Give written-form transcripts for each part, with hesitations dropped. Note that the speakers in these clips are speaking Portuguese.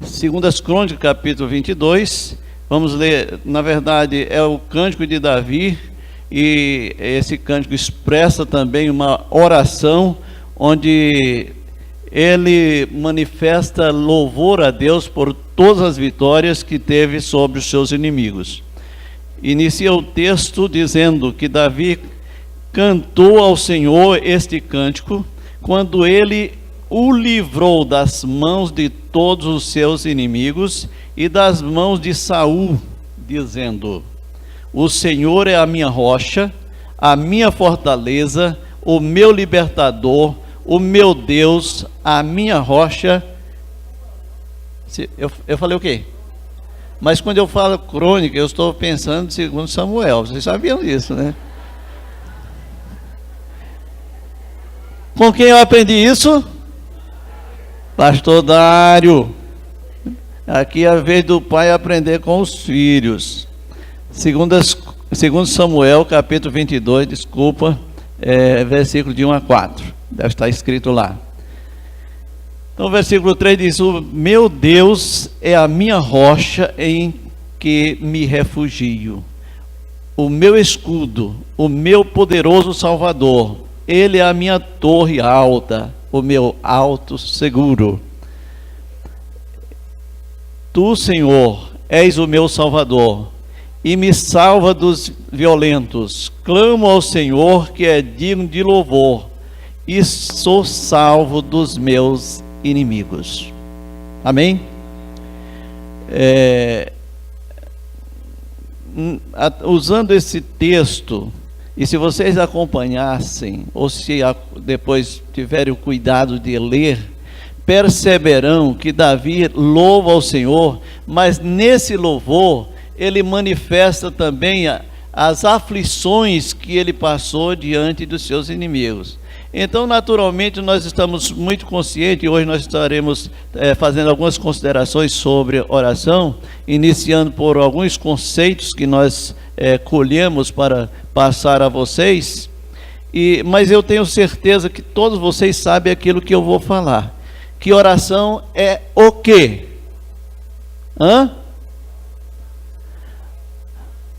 Segundas Crônicas, capítulo 22, vamos ler, na verdade, é o cântico de Davi, e esse cântico expressa também uma oração, onde ele manifesta louvor a Deus por todas as vitórias que teve sobre os seus inimigos. Inicia o texto dizendo que Davi cantou ao Senhor este cântico, quando ele o livrou das mãos de todos os seus inimigos e das mãos de Saul, dizendo: o Senhor é a minha rocha, a minha fortaleza, o meu libertador, o meu Deus, a minha rocha. Eu falei o quê? Mas quando eu falo crônica, eu estou pensando em 2 Samuel. Vocês sabiam disso, né? Com quem eu aprendi isso? Pastor Dário. Aqui é a vez do pai aprender com os filhos. Segundo Samuel, capítulo 22, desculpa, versículo de 1 a 4. Deve estar escrito lá. Então, o versículo 3 diz: o meu Deus é a minha rocha em que me refugio, o meu escudo, o meu poderoso Salvador. Ele é a minha torre alta, o meu alto seguro. Tu, Senhor, és o meu Salvador, e me salva dos violentos. Clamo ao Senhor, que é digno de louvor, e sou salvo dos meus inimigos. Amém? Usando esse texto, e se vocês acompanhassem, ou se depois tiverem o cuidado de ler, perceberão que Davi louva ao Senhor, mas nesse louvor ele manifesta também as aflições que ele passou diante dos seus inimigos. Então, naturalmente, nós estamos muito conscientes, e hoje nós estaremos fazendo algumas considerações sobre oração, iniciando por alguns conceitos que nós colhemos para passar a vocês, mas eu tenho certeza que todos vocês sabem aquilo que eu vou falar. Que oração é o quê?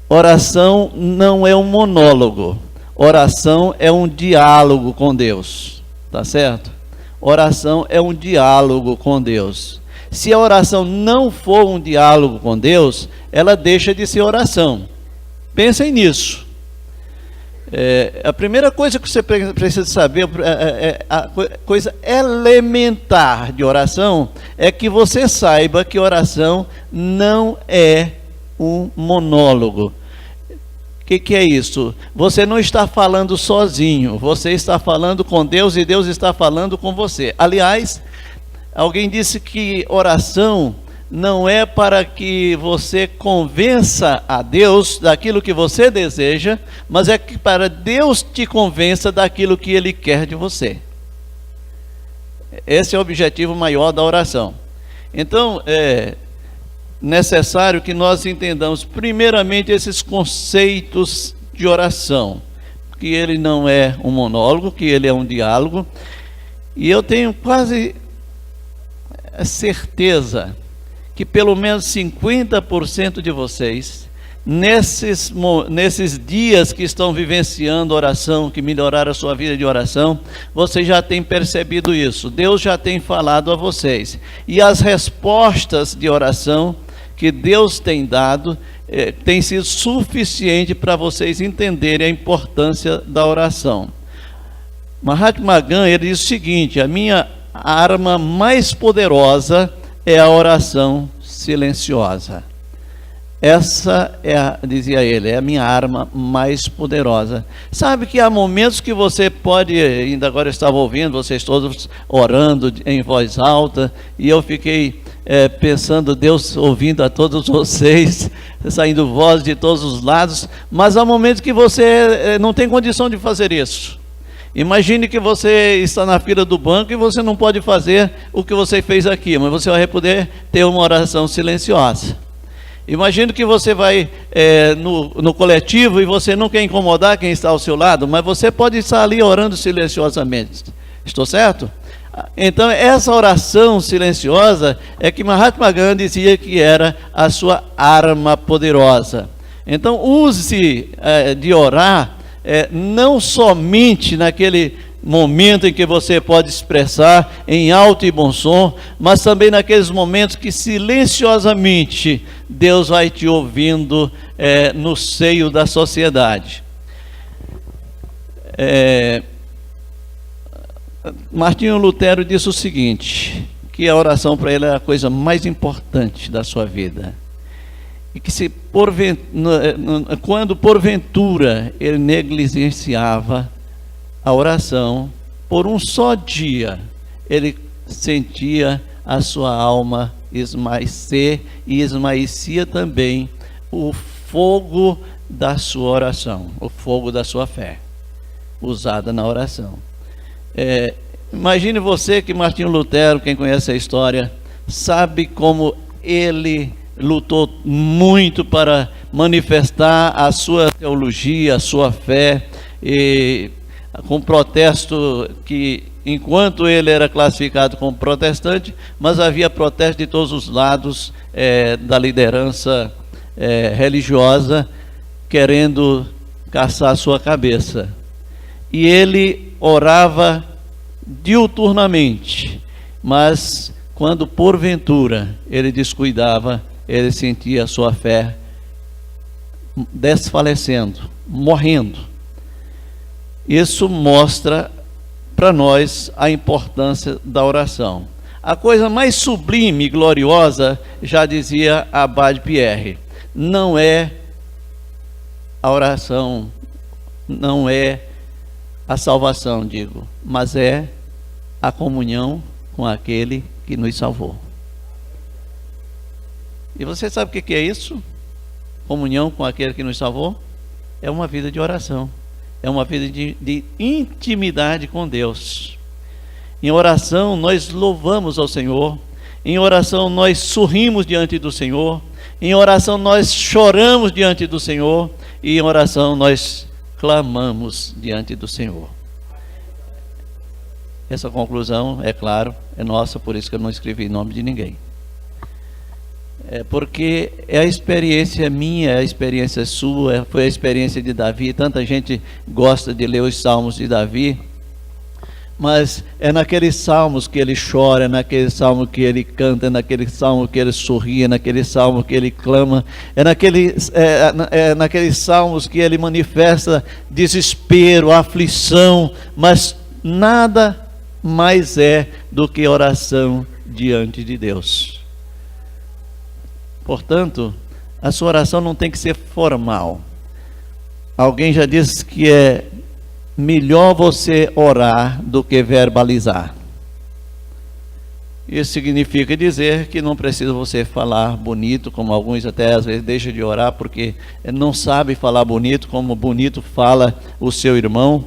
Oração não é um monólogo. Oração é um diálogo com Deus, tá certo? Oração é um diálogo com Deus. Se a oração não for um diálogo com Deus, ela deixa de ser oração. Pensem nisso. A primeira coisa que você precisa saber, a coisa elementar de oração, é que você saiba que oração não é um monólogo. O que é isso? Você não está falando sozinho, você está falando com Deus e Deus está falando com você. Aliás, alguém disse que oração não é para que você convença a Deus daquilo que você deseja, mas é que para Deus te convença daquilo que Ele quer de você. Esse é o objetivo maior da oração. Então, necessário que nós entendamos primeiramente esses conceitos de oração, que ele não é um monólogo, que ele é um diálogo, e eu tenho quase certeza que pelo menos 50% de vocês, nesses dias que estão vivenciando oração, que melhoraram a sua vida de oração, vocês já têm percebido isso. Deus já tem falado a vocês, e as respostas de oração que Deus tem dado, tem sido suficiente para vocês entenderem a importância da oração. Mahatma Gandhi, ele diz o seguinte: a minha arma mais poderosa é a oração silenciosa. Essa dizia ele, é a minha arma mais poderosa. Sabe que há momentos que você pode, ainda agora eu estava ouvindo vocês todos orando em voz alta, e eu fiquei pensando, Deus ouvindo a todos vocês, saindo voz de todos os lados, mas há momentos que você não tem condição de fazer isso. Imagine que você está na fila do banco e você não pode fazer o que você fez aqui, mas você vai poder ter uma oração silenciosa. Imagine que você vai no coletivo e você não quer incomodar quem está ao seu lado, mas você pode estar ali orando silenciosamente. Estou certo? Então, essa oração silenciosa é que Mahatma Gandhi dizia que era a sua arma poderosa. Então, use de orar não somente naquele momento em que você pode expressar em alto e bom som, mas também naqueles momentos que silenciosamente Deus vai te ouvindo no seio da sociedade. Martinho Lutero disse o seguinte, que a oração para ele é a coisa mais importante da sua vida. E que quando porventura ele negligenciava a oração, por um só dia, ele sentia a sua alma esmaecer e esmaecia também o fogo da sua oração, o fogo da sua fé, usada na oração. Imagine você que Martinho Lutero, quem conhece a história, sabe como ele lutou muito para manifestar a sua teologia, a sua fé, e com protesto que, enquanto ele era classificado como protestante, mas havia protesto de todos os lados da liderança religiosa, querendo caçar a sua cabeça. E ele orava diuturnamente, mas quando porventura ele descuidava, ele sentia a sua fé desfalecendo, morrendo. Isso mostra para nós a importância da oração. A coisa mais sublime e gloriosa, já dizia Abade Pierre, não é a oração, não é a salvação, digo, mas é a comunhão com aquele que nos salvou. E você sabe o que é isso? Comunhão com aquele que nos salvou? É uma vida de oração. É uma vida de intimidade com Deus. Em oração nós louvamos ao Senhor. Em oração nós sorrimos diante do Senhor. Em oração nós choramos diante do Senhor. E em oração nós clamamos diante do Senhor. Essa conclusão, é claro, é nossa, por isso que eu não escrevi em nome de ninguém. Porque é a experiência minha, é a experiência sua, foi a experiência de Davi. Tanta gente gosta de ler os salmos de Davi, mas é naqueles salmos que ele chora, é naquele salmo que ele canta, é naquele salmo que ele sorri, é naquele salmo que ele clama, é naqueles salmos que ele manifesta desespero, aflição, mas nada mais é do que oração diante de Deus. Portanto, a sua oração não tem que ser formal. Alguém já disse que é melhor você orar do que verbalizar. Isso significa dizer que não precisa você falar bonito, como alguns até às vezes deixam de orar porque não sabe falar bonito, como bonito fala o seu irmão,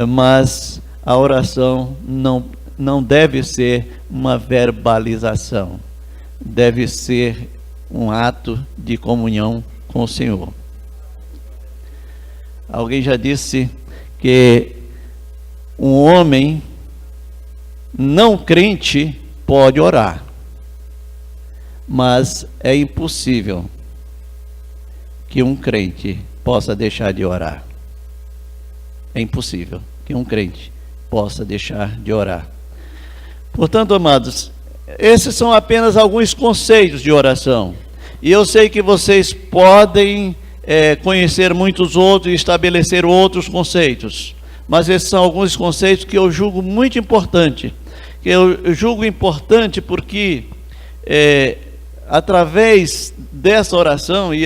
mas a oração não deve ser uma verbalização, deve ser um ato de comunhão com o Senhor. Alguém já disse que um homem não crente pode orar, mas é impossível que um crente possa deixar de orar. É impossível que um crente possa deixar de orar. Portanto, amados, esses são apenas alguns conceitos de oração. E eu sei que vocês podem conhecer muitos outros e estabelecer outros conceitos. Mas esses são alguns conceitos que eu julgo muito importante. Que eu julgo importante porque através dessa oração, e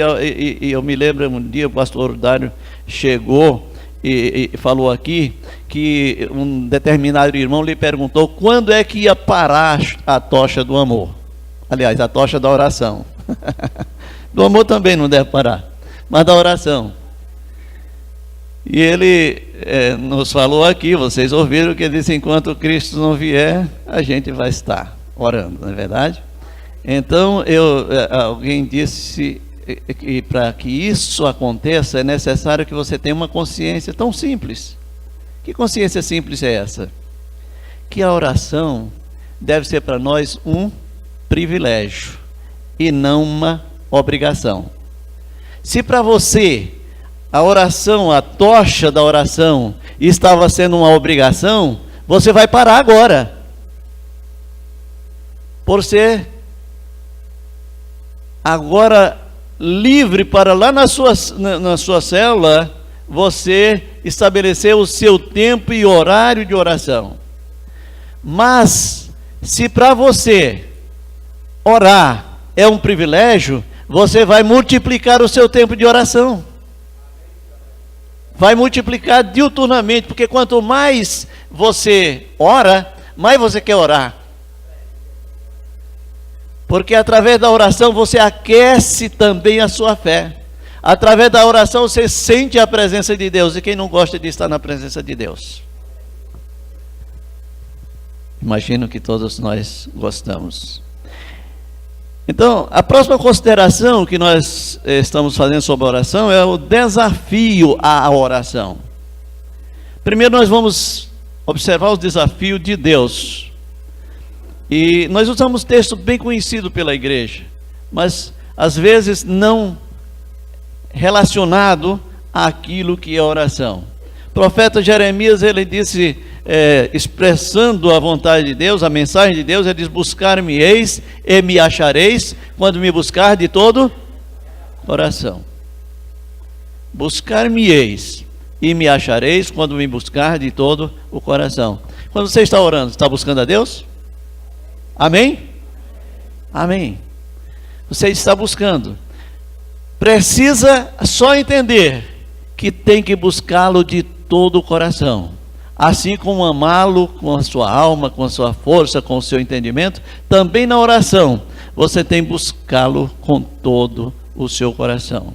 eu me lembro um dia o pastor Dário chegou e falou aqui que um determinado irmão lhe perguntou quando é que ia parar a tocha do amor. Aliás, a tocha da oração. Do amor também não deve parar, mas da oração. E ele nos falou aqui, vocês ouviram que ele disse: enquanto Cristo não vier, a gente vai estar orando, não é verdade? Então, alguém disse que para que isso aconteça é necessário que você tenha uma consciência tão simples. Que consciência simples é essa? que a oração deve ser para nós um privilégio e não uma obrigação. Se para você a oração, a tocha da oração estava sendo uma obrigação, você vai parar agora. Por ser agora livre para lá na sua célula, você estabelecer o seu tempo e horário de oração. Mas, se para você orar é um privilégio, você vai multiplicar o seu tempo de oração. Vai multiplicar diuturnamente, porque quanto mais você ora, mais você quer orar. Porque através da oração você aquece também a sua fé. Através da oração você sente a presença de Deus. E quem não gosta de estar na presença de Deus? Imagino que todos nós gostamos. Então, a próxima consideração que nós estamos fazendo sobre a oração é o desafio à oração. Primeiro nós vamos observar os desafios de Deus. E nós usamos texto bem conhecido pela igreja, mas às vezes não relacionado àquilo que é oração. O profeta Jeremias, ele disse, expressando a vontade de Deus, a mensagem de Deus, ele diz: buscar-me-eis e me achareis, quando me buscar de todo coração. Buscar-me-eis e me achareis, quando me buscar de todo o coração. Quando você está orando, está buscando a Deus? Amém? Amém. Você está buscando. Precisa só entender que tem que buscá-lo de todo o coração. Assim como amá-lo com a sua alma, com a sua força, com o seu entendimento, também na oração você tem que buscá-lo com todo o seu coração.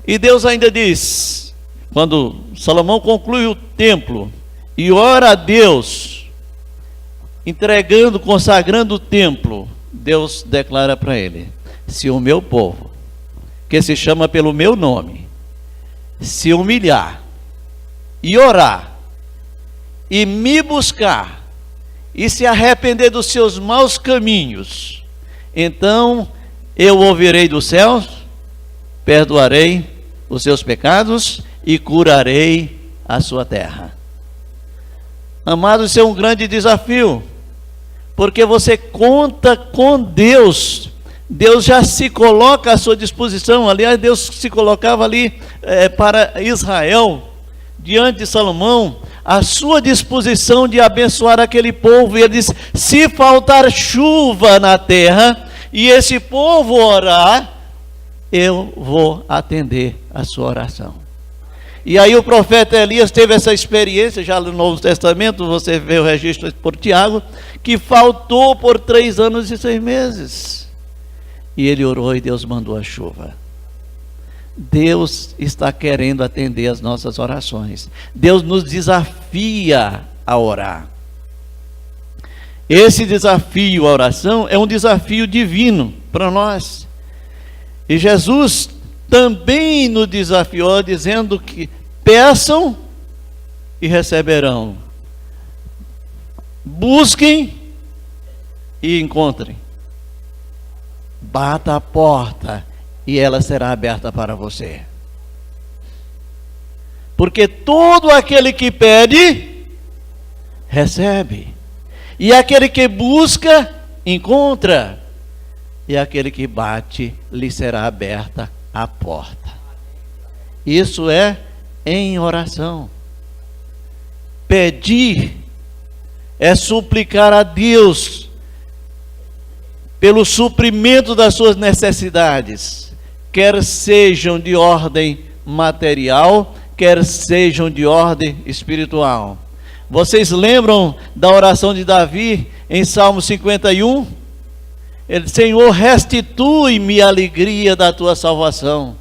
E Deus ainda diz, quando Salomão conclui o templo e ora a Deus, entregando, consagrando o templo, Deus declara para ele: se o meu povo, que se chama pelo meu nome, se humilhar e orar e me buscar e se arrepender dos seus maus caminhos, então eu ouvirei dos céus, perdoarei os seus pecados e curarei a sua terra. Amados, isso é um grande desafio, porque você conta com Deus. Deus já se coloca à sua disposição. Aliás, Deus se colocava ali para Israel, diante de Salomão, à sua disposição de abençoar aquele povo. E ele diz: se faltar chuva na terra e esse povo orar, eu vou atender a sua oração. E aí o profeta Elias teve essa experiência, já no Novo Testamento, você vê o registro por Tiago, que faltou por 3 anos e 6 meses. E ele orou e Deus mandou a chuva. Deus está querendo atender as nossas orações. Deus nos desafia a orar. Esse desafio à oração é um desafio divino para nós. E Jesus também nos desafiou, dizendo que peçam e receberão, busquem e encontrem, bata a porta e ela será aberta para você. Porque todo aquele que pede, recebe, e aquele que busca, encontra, e aquele que bate, lhe será aberta a porta. Isso é em oração. Pedir é suplicar a Deus pelo suprimento das suas necessidades, quer sejam de ordem material, quer sejam de ordem espiritual. Vocês lembram da oração de Davi em Salmo 51? Ele: Senhor, restitui-me a alegria da tua salvação.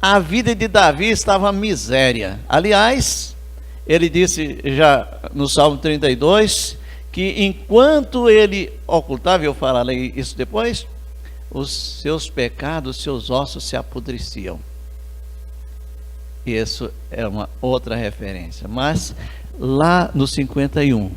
A vida de Davi estava miséria. Aliás, ele disse já no Salmo 32, que enquanto ele ocultava, eu falarei isso depois, os seus pecados, seus ossos se apodreciam. Isso é uma outra referência. Mas lá no 51,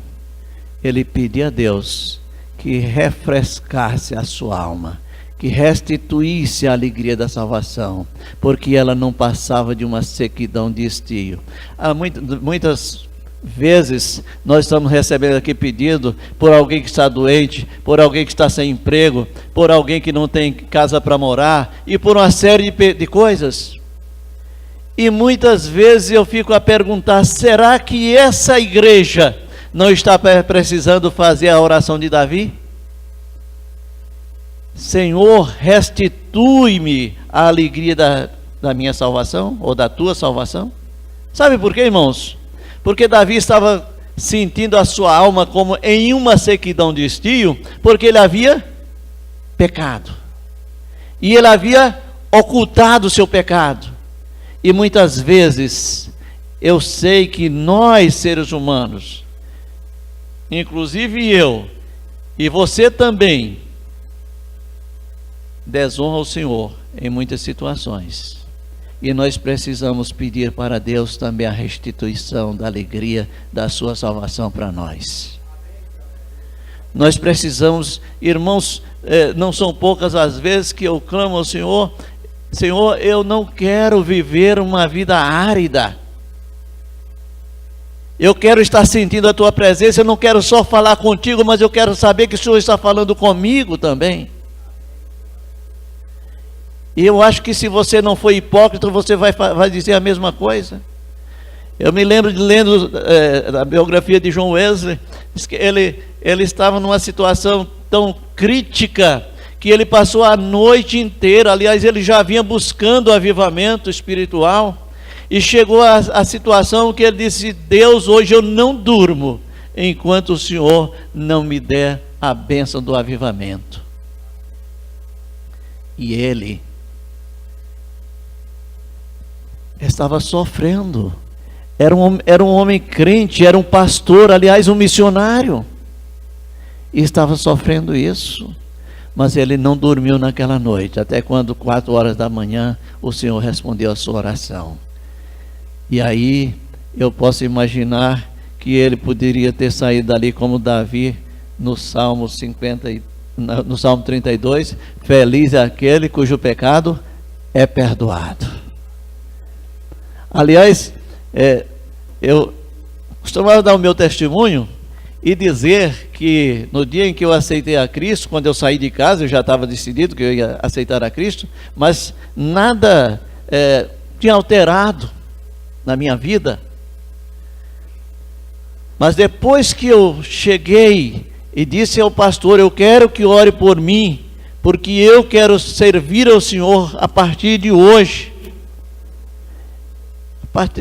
ele pedia a Deus que refrescasse a sua alma, que restituísse a alegria da salvação, porque ela não passava de uma sequidão de estio. Há muitas vezes nós estamos recebendo aqui pedido por alguém que está doente, por alguém que está sem emprego, por alguém que não tem casa para morar e por uma série de coisas. E muitas vezes eu fico a perguntar: será que essa igreja não está precisando fazer a oração de Davi? Senhor, restitui-me a alegria da minha salvação, ou da tua salvação. Sabe por quê, irmãos? Porque Davi estava sentindo a sua alma como em uma sequidão de estio, porque ele havia pecado, e ele havia ocultado o seu pecado. E muitas vezes, eu sei que nós, seres humanos, inclusive eu, e você também, desonra o Senhor em muitas situações, e nós precisamos pedir para Deus também a restituição da alegria da sua salvação para nós. Nós precisamos, irmãos, não são poucas as vezes que eu clamo ao Senhor: Senhor, eu não quero viver uma vida árida, eu quero estar sentindo a tua presença, eu não quero só falar contigo, mas eu quero saber que o Senhor está falando comigo também. E eu acho que se você não for hipócrita, você vai dizer a mesma coisa. Eu me lembro de lendo a biografia de John Wesley, diz que ele estava numa situação tão crítica, que ele passou a noite inteira, aliás, ele já vinha buscando avivamento espiritual, e chegou a situação que ele disse: Deus, hoje eu não durmo, enquanto o Senhor não me der a bênção do avivamento. E ele estava sofrendo, era um homem crente, era um pastor, aliás, um missionário, e estava sofrendo isso, mas ele não dormiu naquela noite, até quando 4 horas da manhã, o Senhor respondeu a sua oração. E aí, eu posso imaginar que ele poderia ter saído dali como Davi, no Salmo 32, feliz é aquele cujo pecado é perdoado. Aliás, eu costumava dar o meu testemunho e dizer que no dia em que eu aceitei a Cristo, quando eu saí de casa, eu já estava decidido que eu ia aceitar a Cristo, mas nada tinha alterado na minha vida. Mas depois que eu cheguei e disse ao pastor: eu quero que ore por mim, porque eu quero servir ao Senhor a partir de hoje.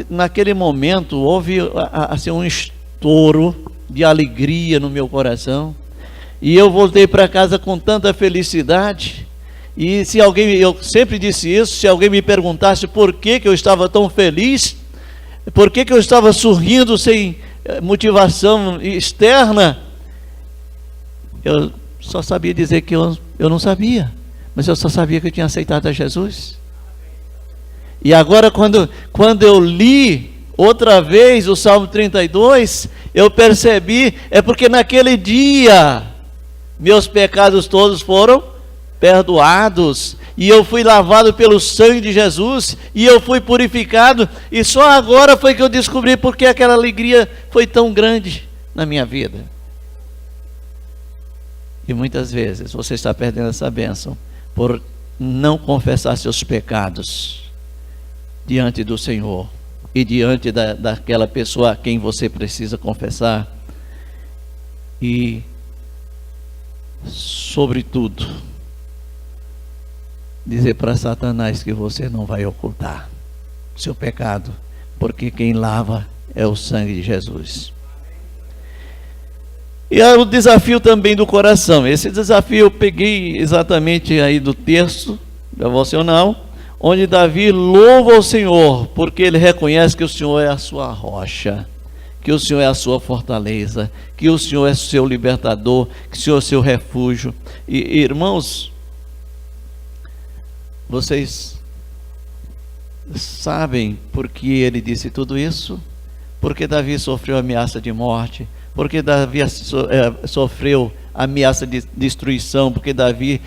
Naquele momento houve assim, um estouro de alegria no meu coração, e eu voltei para casa com tanta felicidade. E se alguém, eu sempre disse isso, se alguém me perguntasse por que eu estava tão feliz, por que eu estava sorrindo sem motivação externa, eu só sabia dizer que eu não sabia, mas eu só sabia que eu tinha aceitado a Jesus. E agora, quando eu li outra vez o Salmo 32, eu percebi, é porque naquele dia meus pecados todos foram perdoados, e eu fui lavado pelo sangue de Jesus, e eu fui purificado, e só agora foi que eu descobri porque aquela alegria foi tão grande na minha vida. E muitas vezes você está perdendo essa bênção por não confessar seus pecados diante do Senhor e diante daquela pessoa a quem você precisa confessar, e sobretudo dizer para Satanás que você não vai ocultar o seu pecado, porque quem lava é o sangue de Jesus. E é o desafio também do coração. Esse desafio eu peguei exatamente aí do texto devocional, onde Davi louva o Senhor, porque ele reconhece que o Senhor é a sua rocha, que o Senhor é a sua fortaleza, que o Senhor é o seu libertador, que o Senhor é o seu refúgio. E irmãos, vocês sabem por que ele disse tudo isso? Porque Davi sofreu ameaça de morte, porque Davi sofreu ameaça de destruição, porque Davi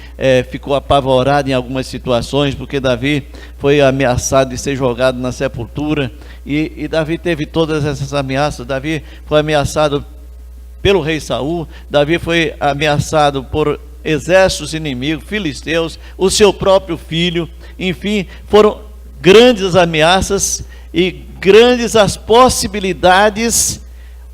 ficou apavorado em algumas situações, porque Davi foi ameaçado de ser jogado na sepultura, e Davi teve todas essas ameaças. Davi foi ameaçado pelo rei Saul, Davi foi ameaçado por exércitos inimigos, filisteus, o seu próprio filho. Enfim, foram grandes as ameaças e grandes as possibilidades.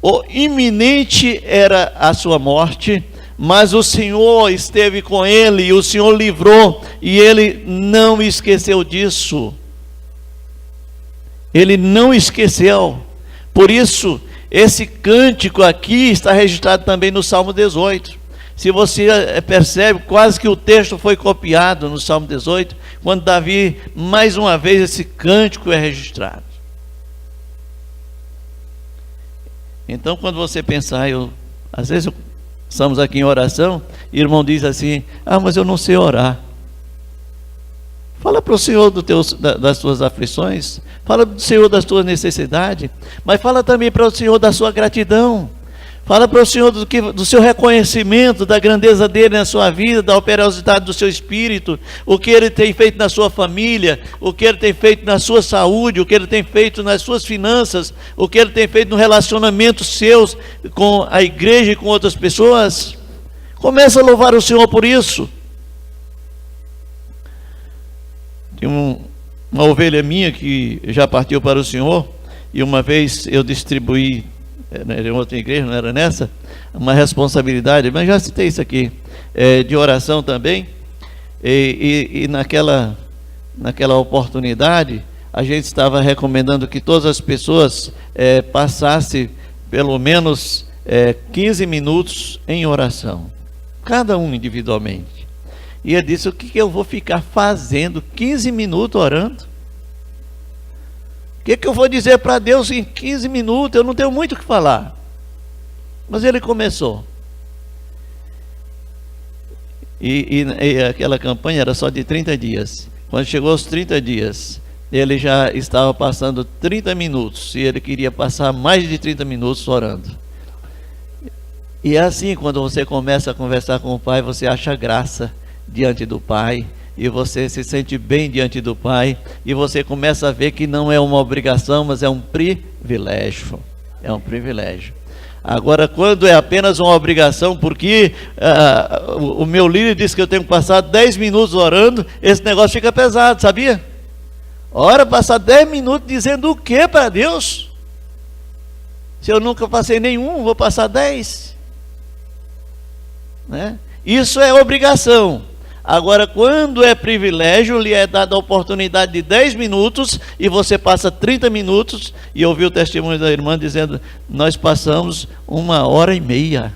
O iminente era a sua morte, mas o Senhor esteve com ele, e o Senhor livrou, e ele não esqueceu disso. Ele não esqueceu. Por isso, esse cântico aqui está registrado também no Salmo 18. Se você percebe, quase que o texto foi copiado no Salmo 18, quando Davi, mais uma vez, esse cântico é registrado. Então, quando você pensar, às vezes estamos aqui em oração, e o irmão diz assim: mas eu não sei orar. Fala para o Senhor das tuas aflições, fala para o Senhor das tuas necessidades, mas fala também para o Senhor da sua gratidão. Fala para o Senhor do seu reconhecimento, da grandeza dele na sua vida, da operosidade do seu espírito, o que ele tem feito na sua família, o que ele tem feito na sua saúde, o que ele tem feito nas suas finanças, o que ele tem feito no relacionamento seus com a igreja e com outras pessoas. Começa a louvar o Senhor por isso. Tem uma ovelha minha que já partiu para o Senhor, e uma vez eu distribuí, em outra igreja, não era nessa, uma responsabilidade, mas já citei isso aqui, de oração também, e naquela oportunidade, a gente estava recomendando que todas as pessoas passassem pelo menos 15 minutos em oração, cada um individualmente. E eu disse: o que eu vou ficar fazendo 15 minutos orando? O que eu vou dizer para Deus em 15 minutos? Eu não tenho muito o que falar. Mas ele começou. E aquela campanha era só de 30 dias. Quando chegou aos 30 dias, ele já estava passando 30 minutos. E ele queria passar mais de 30 minutos orando. E é assim, quando você começa a conversar com o Pai, você acha graça diante do Pai, e você se sente bem diante do Pai, e você começa a ver que não é uma obrigação, mas é um privilégio. É um privilégio. Agora, quando é apenas uma obrigação, porque o meu líder disse que eu tenho que passar 10 minutos orando, esse negócio fica pesado, sabia? Ora, passar 10 minutos dizendo o que para Deus? Se eu nunca passei nenhum, vou passar 10. Né? Isso é obrigação. Agora, quando é privilégio, lhe é dada a oportunidade de 10 minutos e você passa 30 minutos. E eu ouvi o testemunho da irmã dizendo: nós passamos 1h30.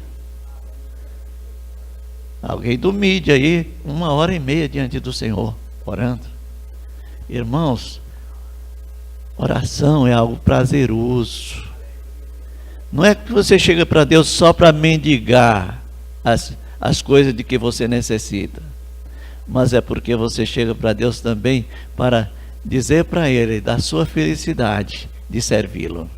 Alguém do mídia aí, 1h30 diante do Senhor, orando. Irmãos, oração é algo prazeroso. Não é que você chega para Deus só para mendigar as coisas de que você necessita, mas é porque você chega para Deus também para dizer para Ele da sua felicidade de servi-lo,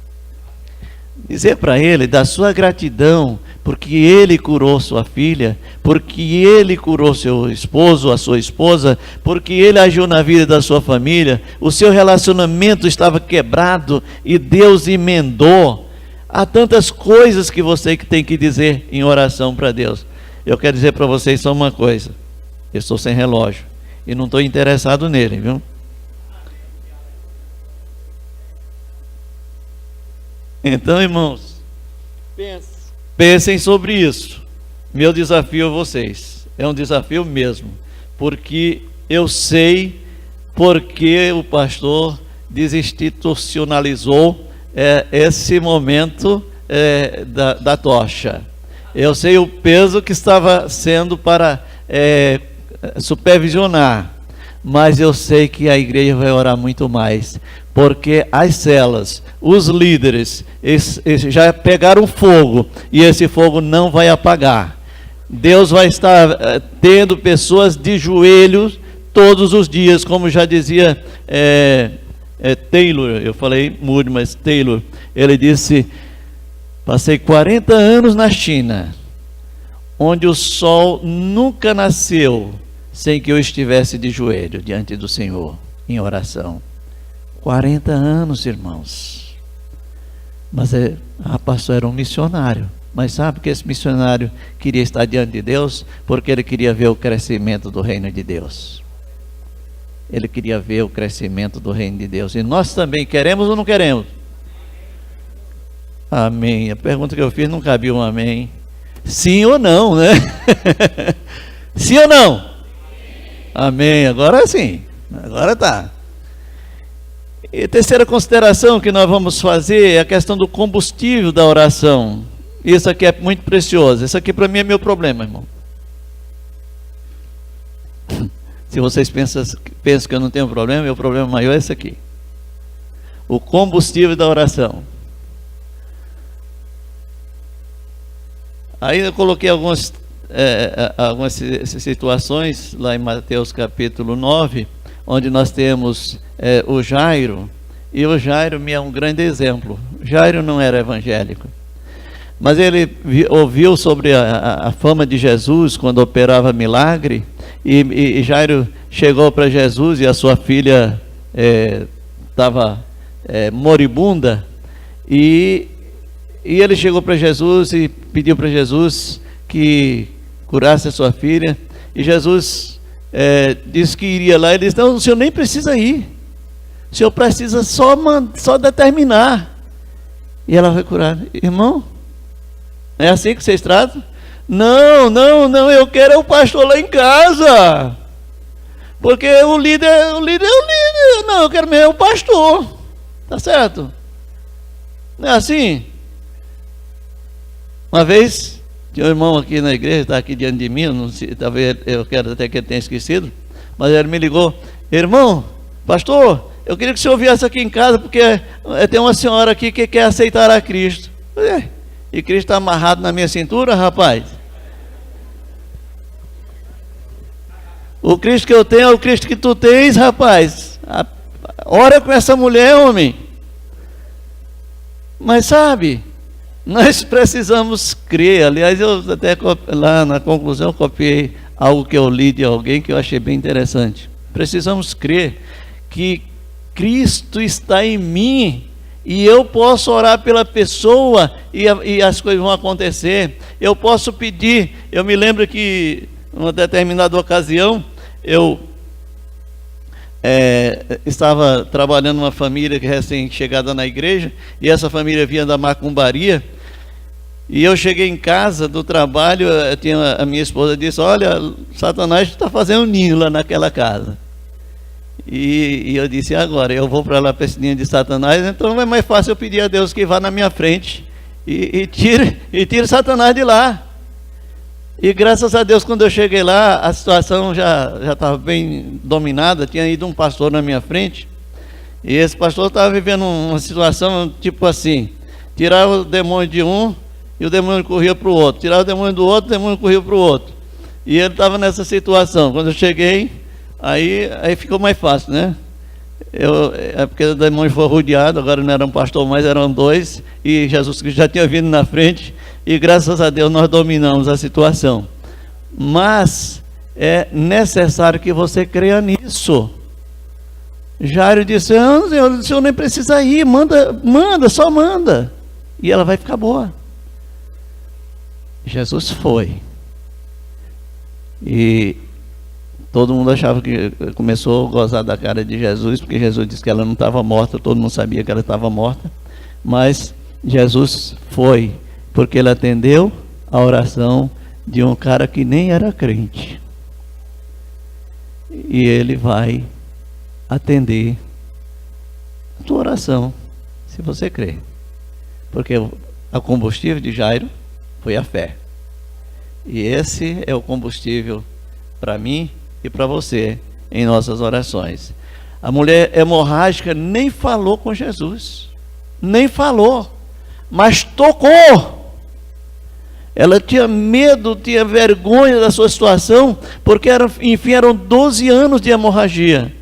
dizer para Ele da sua gratidão, porque Ele curou sua filha, porque Ele curou seu esposo, a sua esposa, porque Ele agiu na vida da sua família, o seu relacionamento estava quebrado e Deus emendou. Há tantas coisas que você tem que dizer em oração para Deus. Eu quero dizer para vocês só uma coisa: eu estou sem relógio e não estou interessado nele, viu? Então, irmãos, pensem sobre isso. Meu desafio a vocês é um desafio mesmo, porque eu sei porque o pastor desinstitucionalizou esse momento da tocha. Eu sei o peso que estava sendo para supervisionar, mas eu sei que a igreja vai orar muito mais, porque as celas, os líderes, eles já pegaram fogo, e esse fogo não vai apagar. Deus vai estar tendo pessoas de joelhos todos os dias, como já dizia Taylor, eu falei Moody, mas Taylor, ele disse: passei 40 anos na China, onde o sol nunca nasceu sem que eu estivesse de joelho diante do Senhor, em oração. 40 anos, irmãos. Mas pastor era um missionário. Mas sabe que esse missionário queria estar diante de Deus? Porque ele queria ver o crescimento do reino de Deus. Ele queria ver o crescimento do reino de Deus. E nós também queremos ou não queremos? Amém. A pergunta que eu fiz não cabia um amém. Sim ou não, né? Sim ou não? Amém. Agora sim. Agora tá. E a terceira consideração que nós vamos fazer é a questão do combustível da oração. Isso aqui é muito precioso. Isso aqui para mim é meu problema, irmão. Se vocês pensam que eu não tenho problema, meu problema maior é esse aqui. O combustível da oração. Aí eu coloquei algumas situações lá em Mateus capítulo 9, onde nós temos o Jairo, e o Jairo me é um grande exemplo. Jairo não era evangélico, mas ele ouviu sobre a fama de Jesus quando operava milagre, e Jairo chegou para Jesus, e a sua filha estava moribunda, e ele chegou para Jesus e pediu para Jesus que curasse a sua filha, e Jesus disse que iria lá. Ele disse: não, o senhor nem precisa ir, o senhor precisa só determinar, e ela vai curar. Irmão, é assim que vocês tratam? Não, eu quero o pastor lá em casa, porque o líder é o líder. Não, eu quero mesmo o pastor, tá certo? Não é assim? Uma vez, tinha um irmão aqui na igreja, está aqui diante de mim, não sei, talvez eu quero até que ele tenha esquecido, mas ele me ligou: irmão, pastor, eu queria que o senhor viesse aqui em casa, porque tem uma senhora aqui que quer aceitar a Cristo. E Cristo está amarrado na minha cintura, rapaz? O Cristo que eu tenho é o Cristo que tu tens, rapaz. Ora com essa mulher, homem. Mas sabe, nós precisamos crer. Aliás, eu até lá na conclusão copiei algo que eu li de alguém que eu achei bem interessante. Precisamos crer que Cristo está em mim, e eu posso orar pela pessoa e as coisas vão acontecer. Eu posso pedir. Eu me lembro que numa determinada ocasião eu estava trabalhando numa família que recém-chegada na igreja, e essa família vinha da macumbaria, e eu cheguei em casa do trabalho, a minha esposa disse: olha, Satanás está fazendo um ninho lá naquela casa. E eu disse: agora eu vou para lá para esse ninho de Satanás, então é mais fácil eu pedir a Deus que vá na minha frente e tire Satanás de lá. E graças a Deus, quando eu cheguei lá, a situação já estava bem dominada. Tinha ido um pastor na minha frente, e esse pastor estava vivendo uma situação tipo assim: tirava o demônio de um e o demônio corria para o outro, tirava o demônio do outro, o demônio corria para o outro, e ele estava nessa situação. Quando eu cheguei, aí ficou mais fácil, né? Porque o demônio foi rodeado, agora não era um pastor mais, eram dois, e Jesus Cristo já tinha vindo na frente, e graças a Deus nós dominamos a situação. Mas é necessário que você creia nisso. Jairo disse: não, Senhor, o senhor nem precisa ir, só manda, e ela vai ficar boa. Jesus foi, e todo mundo achava que começou a gozar da cara de Jesus, porque Jesus disse que ela não estava morta, todo mundo sabia que ela estava morta, mas Jesus foi, porque ele atendeu a oração de um cara que nem era crente, e ele vai atender a tua oração, se você crer, porque o combustível de Jairo foi a fé, e esse é o combustível para mim e para você em nossas orações. A mulher hemorrágica nem falou com Jesus, nem falou, mas tocou. Ela tinha medo, tinha vergonha da sua situação, porque eram 12 anos de hemorragia.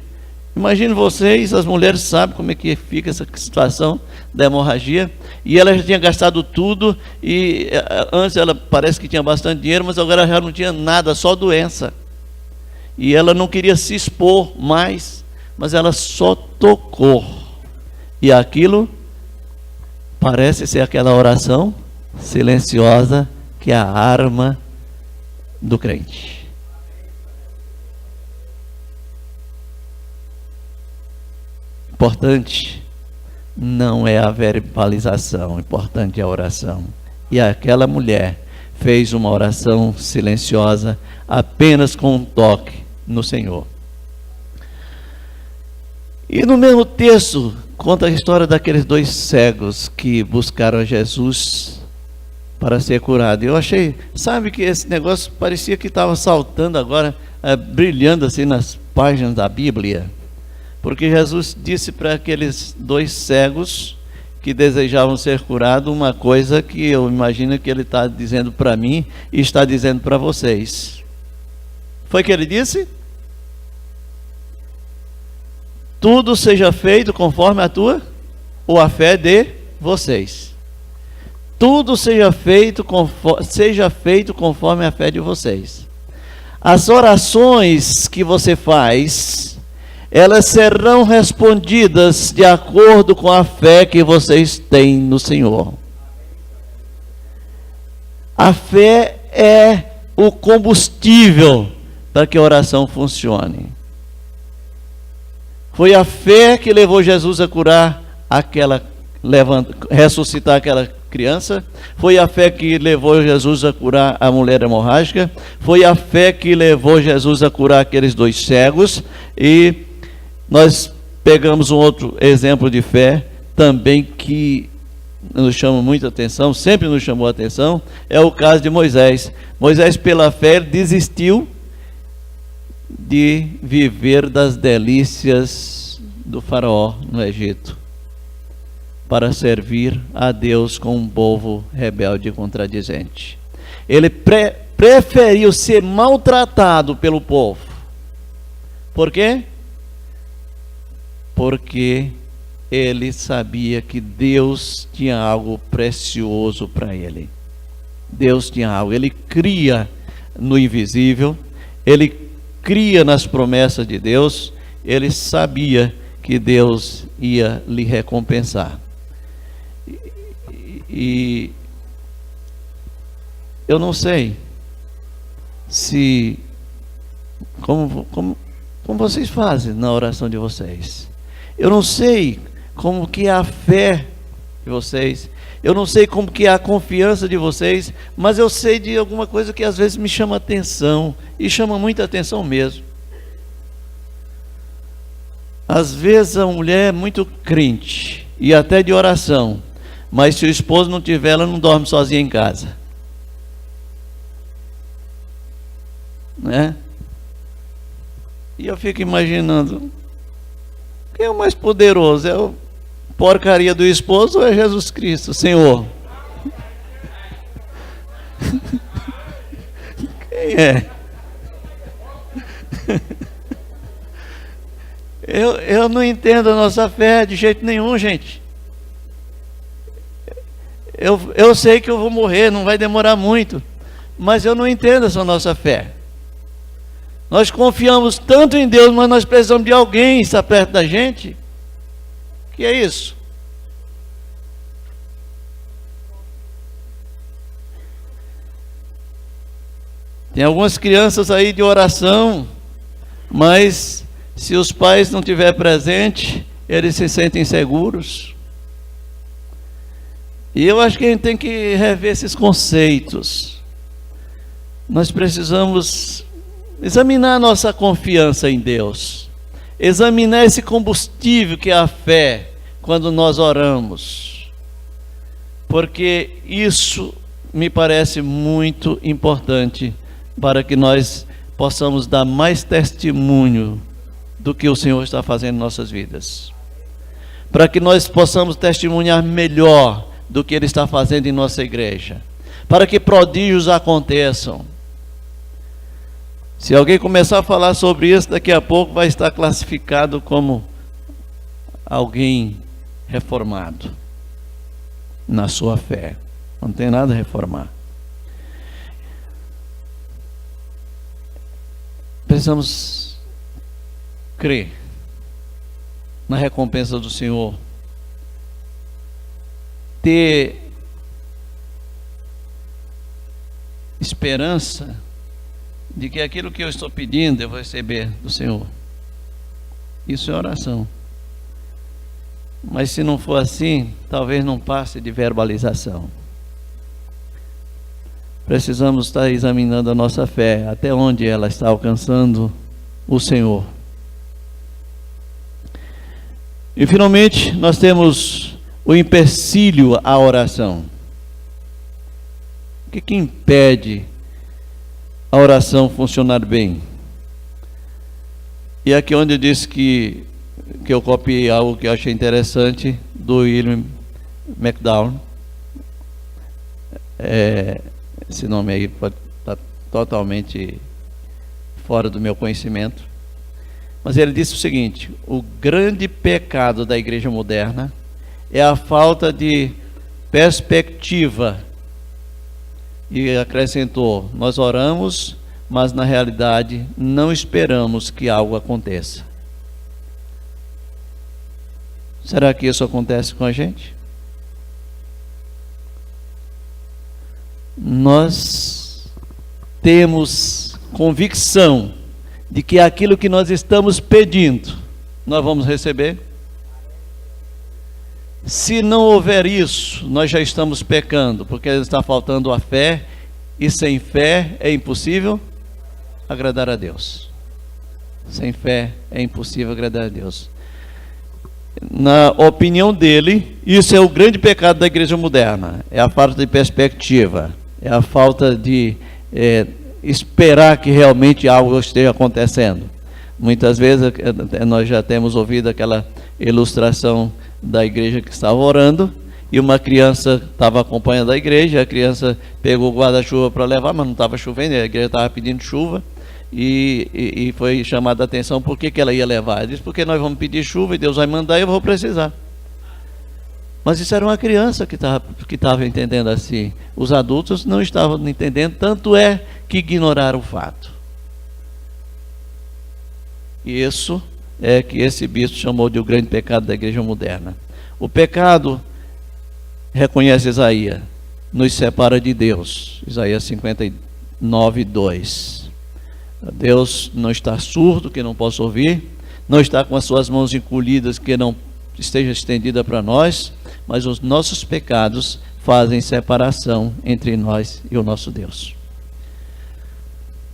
Imagine vocês, as mulheres sabem como é que fica essa situação da hemorragia, e ela já tinha gastado tudo, e antes ela parece que tinha bastante dinheiro, mas agora já não tinha nada, só doença. E ela não queria se expor mais, mas ela só tocou. E aquilo parece ser aquela oração silenciosa que é a arma do crente. Importante não é a verbalização, importante é a oração. E aquela mulher fez uma oração silenciosa apenas com um toque no Senhor. E no mesmo texto conta a história daqueles 2 cegos que buscaram a Jesus para ser curado. Eu achei, sabe que esse negócio parecia que estava saltando agora, brilhando assim nas páginas da Bíblia. Porque Jesus disse para aqueles 2 cegos que desejavam ser curados uma coisa que eu imagino que ele está dizendo para mim e está dizendo para vocês. Foi que ele disse? Tudo seja feito conforme a tua ou a fé de vocês. Tudo seja feito conforme a fé de vocês. As orações que você faz, elas serão respondidas de acordo com a fé que vocês têm no Senhor. A fé é o combustível para que a oração funcione. Foi a fé que levou Jesus a curar ressuscitar aquela criança. Foi a fé que levou Jesus a curar a mulher hemorrágica. Foi a fé que levou Jesus a curar aqueles 2 cegos. E nós pegamos um outro exemplo de fé também que nos chama muita atenção, sempre nos chamou a atenção, é o caso de Moisés. Moisés, pela fé, desistiu de viver das delícias do faraó no Egito para servir a Deus com um povo rebelde e contradizente. Ele preferiu ser maltratado pelo povo. Por quê? Porque ele sabia que Deus tinha algo precioso para ele. Deus tinha algo. Ele cria no invisível, ele cria nas promessas de Deus, ele sabia que Deus ia lhe recompensar. E eu não sei se como vocês fazem na oração de vocês. Eu não sei como que é a fé de vocês. Eu não sei como que é a confiança de vocês, mas eu sei de alguma coisa que às vezes me chama atenção, e chama muita atenção mesmo. Às vezes a mulher é muito crente, e até de oração, mas se o esposo não tiver, ela não dorme sozinha em casa. Né? E eu fico imaginando, quem é o mais poderoso? É a porcaria do esposo ou é Jesus Cristo, Senhor? Quem é? Eu não entendo a nossa fé de jeito nenhum, gente. Eu sei que eu vou morrer, não vai demorar muito, mas eu não entendo essa nossa fé. Nós confiamos tanto em Deus, mas nós precisamos de alguém estar perto da gente. Que é isso? Tem algumas crianças aí de oração, mas se os pais não estiverem presentes, eles se sentem inseguros. E eu acho que a gente tem que rever esses conceitos. Nós precisamos examinar a nossa confiança em Deus, examinar esse combustível que é a fé quando nós oramos, porque isso me parece muito importante para que nós possamos dar mais testemunho do que o Senhor está fazendo em nossas vidas, para que nós possamos testemunhar melhor do que Ele está fazendo em nossa igreja, para que prodígios aconteçam. Se alguém começar a falar sobre isso, daqui a pouco vai estar classificado como alguém reformado na sua fé. Não tem nada a reformar. Precisamos crer na recompensa do Senhor, ter esperança de que aquilo que eu estou pedindo eu vou receber do Senhor. Isso é oração. Mas se não for assim, talvez não passe de verbalização. Precisamos estar examinando a nossa fé, até onde ela está alcançando o Senhor. E finalmente nós temos o empecilho à oração. O que impede a oração funcionar bem? E aqui onde eu disse que eu copiei algo que eu achei interessante do William McDowell. Esse nome aí está totalmente fora do meu conhecimento. Mas ele disse o seguinte: o grande pecado da igreja moderna é a falta de perspectiva. E acrescentou: nós oramos, mas na realidade não esperamos que algo aconteça. Será que isso acontece com a gente? Nós temos convicção de que aquilo que nós estamos pedindo, nós vamos receber? Se não houver isso, nós já estamos pecando, porque está faltando a fé, e sem fé é impossível agradar a Deus. Sem fé é impossível agradar a Deus. Na opinião dele, isso é o grande pecado da igreja moderna, é a falta de perspectiva, é a falta de esperar que realmente algo esteja acontecendo. Muitas vezes nós já temos ouvido aquela ilustração da igreja que estava orando, e uma criança estava acompanhando a igreja, a criança pegou o guarda-chuva para levar, mas não estava chovendo, a igreja estava pedindo chuva, e foi chamada a atenção por que ela ia levar. Ela disse: porque nós vamos pedir chuva e Deus vai mandar e eu vou precisar. Mas isso era uma criança que estava entendendo assim. Os adultos não estavam entendendo, tanto é que ignoraram o fato. E isso é que esse bispo chamou de o grande pecado da igreja moderna. O pecado, reconhece Isaías, nos separa de Deus. Isaías 59, 2. Deus não está surdo, que não possa ouvir, não está com as suas mãos encolhidas, que não esteja estendida para nós, mas os nossos pecados fazem separação entre nós e o nosso Deus.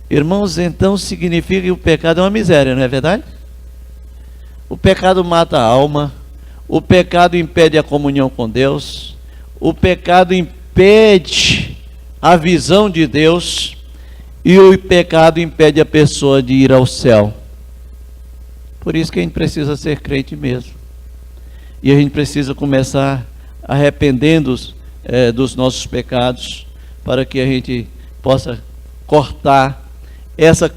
Irmãos, então significa que o pecado é uma miséria, não é verdade? O pecado mata a alma, o pecado impede a comunhão com Deus, o pecado impede a visão de Deus, e o pecado impede a pessoa de ir ao céu. Por isso que a gente precisa ser crente mesmo. E a gente precisa começar arrependendo dos nossos pecados, para que a gente possa cortar essa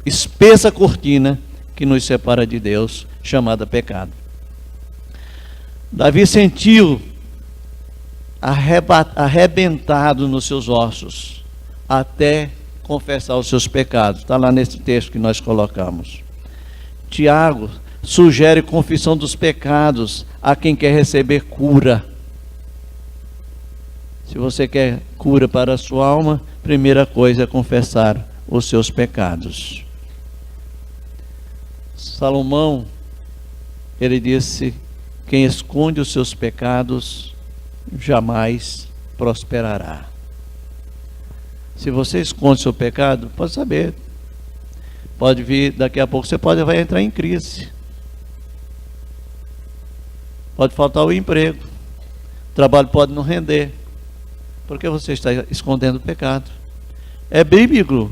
espessa cortina que nos separa de Deus, chamada pecado. Davi sentiu arrebentado nos seus ossos, até confessar os seus pecados. Está lá nesse texto que nós colocamos. Tiago sugere confissão dos pecados a quem quer receber cura. Se você quer cura para a sua alma, primeira coisa é confessar os seus pecados. Salomão, ele disse: quem esconde os seus pecados jamais prosperará. Se você esconde seu pecado, pode saber, pode vir, daqui a pouco você vai entrar em crise, pode faltar o emprego, o trabalho pode não render, porque você está escondendo o pecado. É bíblico,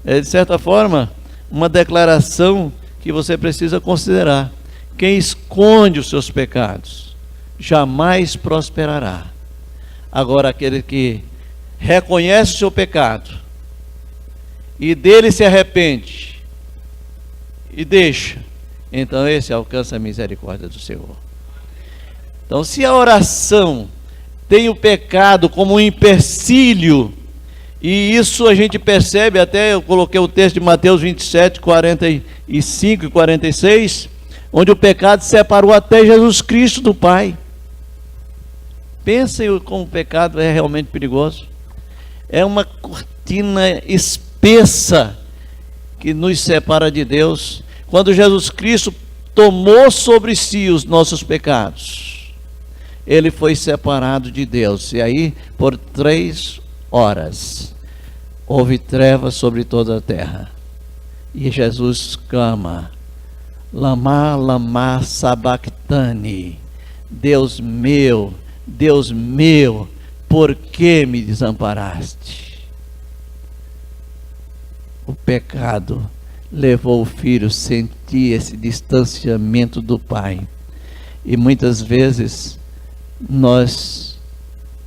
é de certa forma uma declaração que você precisa considerar. Quem esconde os seus pecados jamais prosperará. Agora, aquele que reconhece o seu pecado e dele se arrepende e deixa, então esse alcança a misericórdia do Senhor. Então, se a oração tem o pecado como um empecilho, e isso a gente percebe, até eu coloquei o texto de Mateus 27, 45 e 46, onde o pecado separou até Jesus Cristo do Pai. Pensem como o pecado é realmente perigoso. É uma cortina espessa que nos separa de Deus. Quando Jesus Cristo tomou sobre si os nossos pecados, ele foi separado de Deus. E aí, por 3 horas, houve trevas sobre toda a terra. E Jesus clama: Lama, lama, sabactani. Deus meu, por que me desamparaste? O pecado levou o filho a sentir esse distanciamento do Pai. E muitas vezes nós,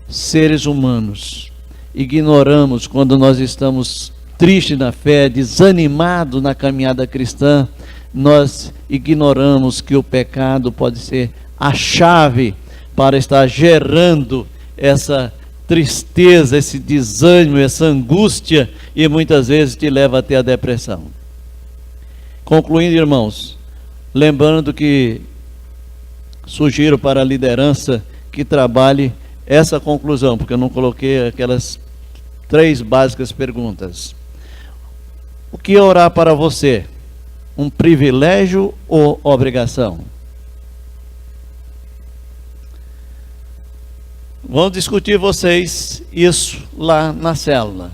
seres humanos, ignoramos quando nós estamos tristes na fé, desanimados na caminhada cristã, nós ignoramos que o pecado pode ser a chave para estar gerando essa tristeza, esse desânimo, essa angústia, e muitas vezes te leva até a depressão. Concluindo, irmãos, lembrando que sugiro para a liderança que trabalhe essa conclusão, porque eu não coloquei aquelas 3 básicas perguntas. O que é orar para você? Um privilégio ou obrigação? Vão discutir vocês isso lá na célula.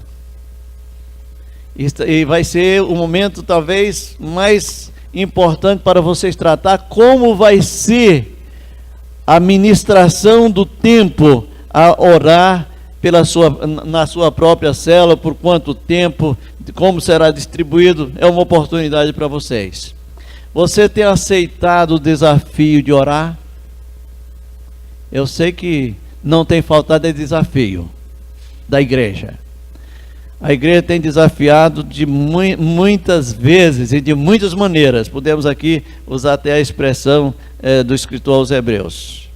E vai ser o momento talvez mais importante para vocês tratar como vai ser a ministração do tempo a orar na sua própria célula, por quanto tempo, como será distribuído. É uma oportunidade para vocês. Você tem aceitado o desafio de orar? Eu sei que não tem faltado desafio da igreja. A igreja tem desafiado de muitas vezes e de muitas maneiras. Podemos aqui usar até a expressão do escritor aos Hebreus.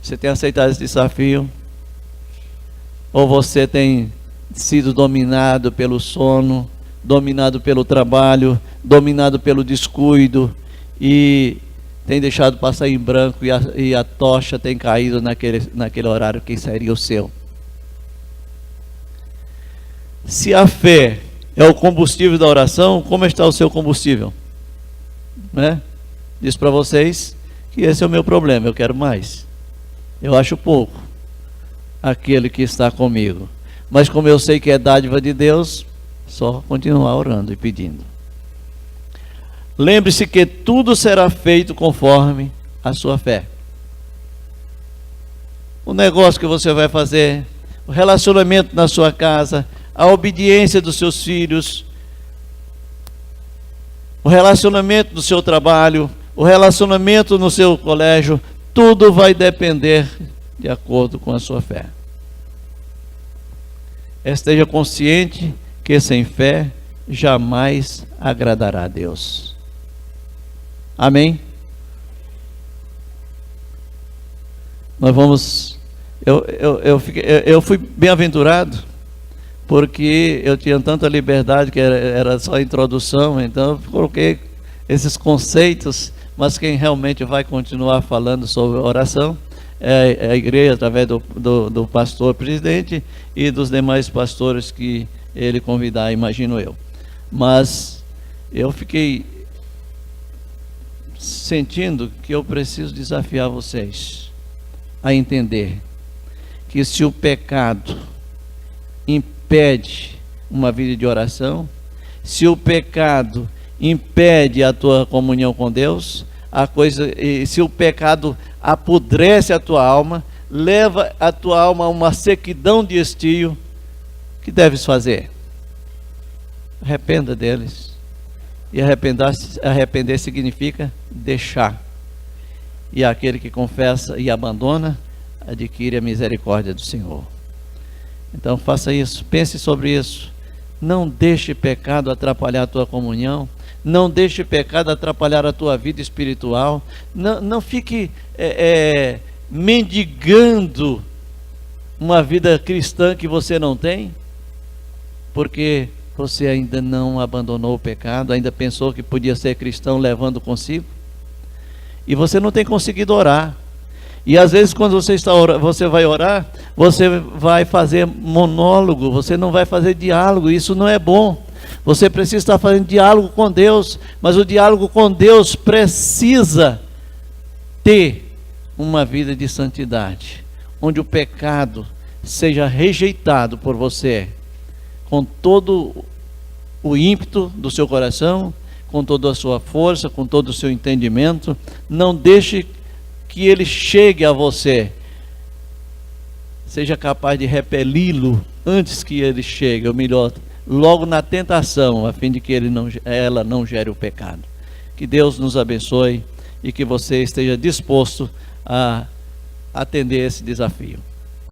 Você tem aceitado esse desafio? Ou você tem sido dominado pelo sono, dominado pelo trabalho, dominado pelo descuido, e tem deixado passar em branco, e a tocha tem caído naquele horário que seria o seu? Se a fé é o combustível da oração, como está o seu combustível? Né? Diz para vocês que esse é o meu problema, eu quero mais. Eu acho pouco aquele que está comigo. Mas como eu sei que é dádiva de Deus, só continuar orando e pedindo. Lembre-se que tudo será feito conforme a sua fé. O negócio que você vai fazer, o relacionamento na sua casa, a obediência dos seus filhos, o relacionamento do seu trabalho, o relacionamento no seu colégio, tudo vai depender de acordo com a sua fé. Esteja consciente que sem fé jamais agradará a Deus. Amém? Nós vamos... Eu fui bem-aventurado, porque eu tinha tanta liberdade que era só a introdução, então eu coloquei esses conceitos, mas quem realmente vai continuar falando sobre oração é a igreja, através do pastor presidente e dos demais pastores que ele convidar, imagino eu. Mas eu fiquei sentindo que eu preciso desafiar vocês a entender que se o pecado impede uma vida de oração, se o pecado impede a tua comunhão com Deus, se o pecado apodrece a tua alma, leva a tua alma a uma sequidão de estio, o que deves fazer? Arrependa deles. E arrepender significa deixar. E aquele que confessa e abandona, adquire a misericórdia do Senhor. Então faça isso, pense sobre isso, Não deixe pecado atrapalhar a tua comunhão. Não deixe pecado atrapalhar a tua vida espiritual. Não fique mendigando uma vida cristã que você não tem, porque você ainda não abandonou o pecado, ainda pensou que podia ser cristão levando consigo, e você não tem conseguido orar. E às vezes quando você vai orar, você vai fazer monólogo, você não vai fazer diálogo. Isso não é bom. Você precisa estar fazendo diálogo com Deus, mas o diálogo com Deus precisa ter uma vida de santidade, onde o pecado seja rejeitado por você, com todo o ímpeto do seu coração, com toda a sua força, com todo o seu entendimento. Não deixe que ele chegue a você. Seja capaz de repeli-lo antes que ele chegue, ou melhor, logo na tentação, a fim de que ela não gere o pecado. Que Deus nos abençoe e que você esteja disposto a atender esse desafio.